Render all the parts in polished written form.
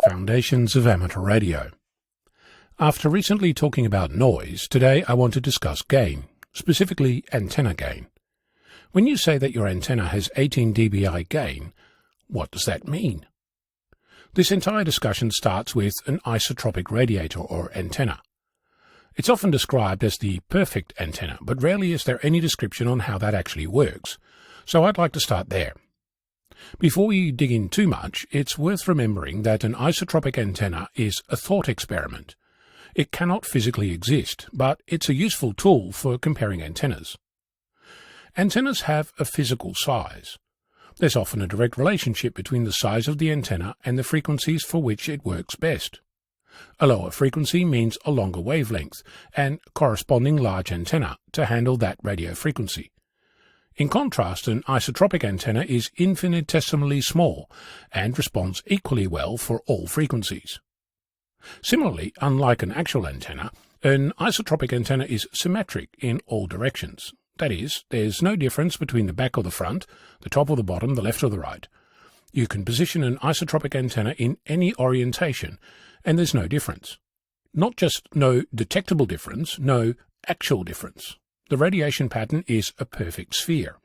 Foundations of Amateur Radio. After recently talking about noise, today I want to discuss gain, specifically antenna gain. When you say that your antenna has 18 dBi gain, what does that mean? This entire discussion starts with an isotropic radiator or antenna. It's often described as the perfect antenna, but rarely is there any description on how that actually works, so I'd like to start there. Before we dig in too much, it's worth remembering that an isotropic antenna is a thought experiment. It cannot physically exist, but it's a useful tool for comparing antennas. Antennas have a physical size. There's often a direct relationship between the size of the antenna and the frequencies for which it works best. A lower frequency means a longer wavelength and corresponding large antenna to handle that radio frequency. In contrast, an isotropic antenna is infinitesimally small and responds equally well for all frequencies. Similarly, unlike an actual antenna, an isotropic antenna is symmetric in all directions. That is, there's no difference between the back or the front, the top or the bottom, the left or the right. You can position an isotropic antenna in any orientation, and there's no difference. Not just no detectable difference, no actual difference. The radiation pattern is a perfect sphere.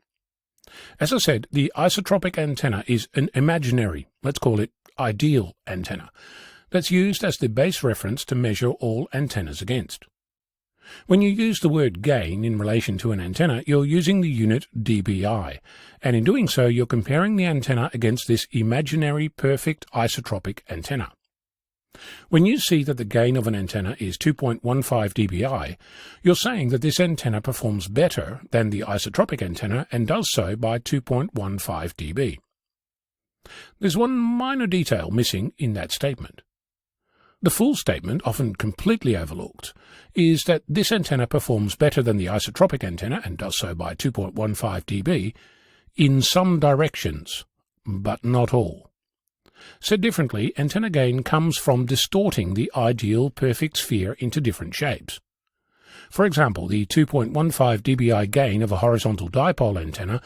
As I said, the isotropic antenna is an imaginary, let's call it ideal antenna, that's used as the base reference to measure all antennas against. When you use the word gain in relation to an antenna, you're using the unit dBi, and in doing so you're comparing the antenna against this imaginary perfect isotropic antenna. When you see that the gain of an antenna is 2.15 dBi, you're saying that this antenna performs better than the isotropic antenna and does so by 2.15 dB. There's one minor detail missing in that statement. The full statement, often completely overlooked, is that this antenna performs better than the isotropic antenna and does so by 2.15 dB in some directions, but not all. Said differently, antenna gain comes from distorting the ideal perfect sphere into different shapes. For example, the 2.15 dBi gain of a horizontal dipole antenna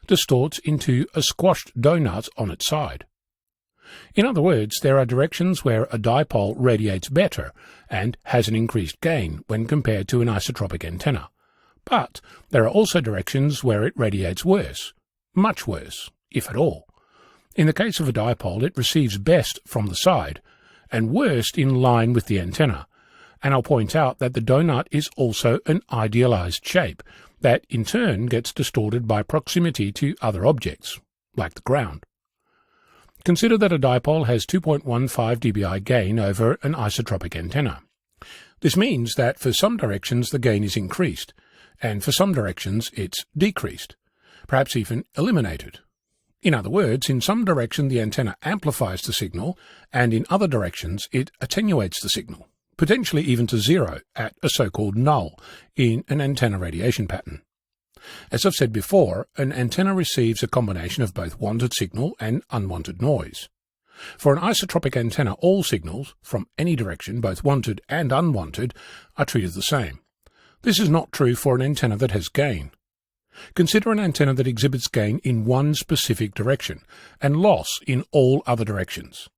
distorts into a squashed donut on its side. In other words, there are directions where a dipole radiates better and has an increased gain when compared to an isotropic antenna. But there are also directions where it radiates worse, much worse, if at all. In the case of a dipole, it receives best from the side, and worst in line with the antenna. And I'll point out that the donut is also an idealized shape, that in turn gets distorted by proximity to other objects, like the ground. Consider that a dipole has 2.15 dBi gain over an isotropic antenna. This means that for some directions the gain is increased, and for some directions it's decreased, perhaps even eliminated. In other words, in some direction the antenna amplifies the signal, and in other directions it attenuates the signal, potentially even to zero at a so-called null in an antenna radiation pattern. As I've said before, an antenna receives a combination of both wanted signal and unwanted noise. For an isotropic antenna, all signals, from any direction, both wanted and unwanted, are treated the same. This is not true for an antenna that has gain. Consider an antenna that exhibits gain in one specific direction and loss in all other directions.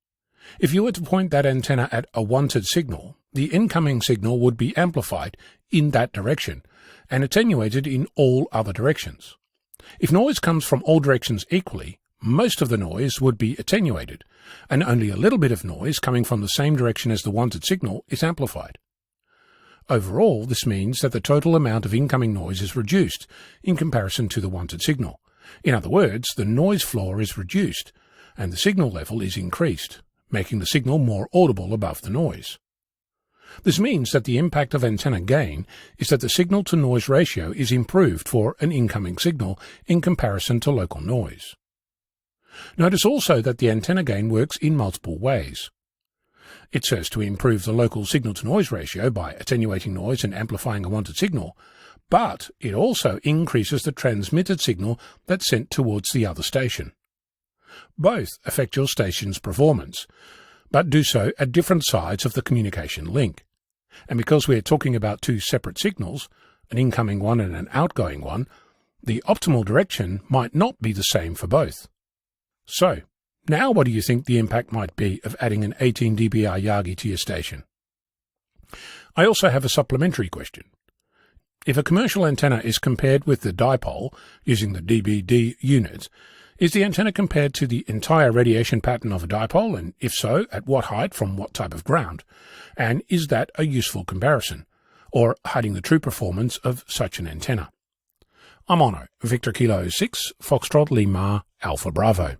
If you were to point that antenna at a wanted signal, the incoming signal would be amplified in that direction and attenuated in all other directions. If noise comes from all directions equally, most of the noise would be attenuated, and only a little bit of noise coming from the same direction as the wanted signal is amplified. Overall, this means that the total amount of incoming noise is reduced in comparison to the wanted signal. In other words, the noise floor is reduced and the signal level is increased, making the signal more audible above the noise. This means that the impact of antenna gain is that the signal-to-noise ratio is improved for an incoming signal in comparison to local noise. Notice also that the antenna gain works in multiple ways. It serves to improve the local signal-to-noise ratio by attenuating noise and amplifying a wanted signal, but it also increases the transmitted signal that's sent towards the other station. Both affect your station's performance, but do so at different sides of the communication link. And because we're talking about two separate signals, an incoming one and an outgoing one, the optimal direction might not be the same for both. So, Now what do you think the impact might be of adding an 18 dBr Yagi to your station? I also have a supplementary question. If a commercial antenna is compared with the dipole using the dBd units, is the antenna compared to the entire radiation pattern of a dipole, and if so, at what height from what type of ground? And is that a useful comparison, or hiding the true performance of such an antenna? I'm Ono, Victor Kilo 6, Foxtrot Lima, Alpha Bravo.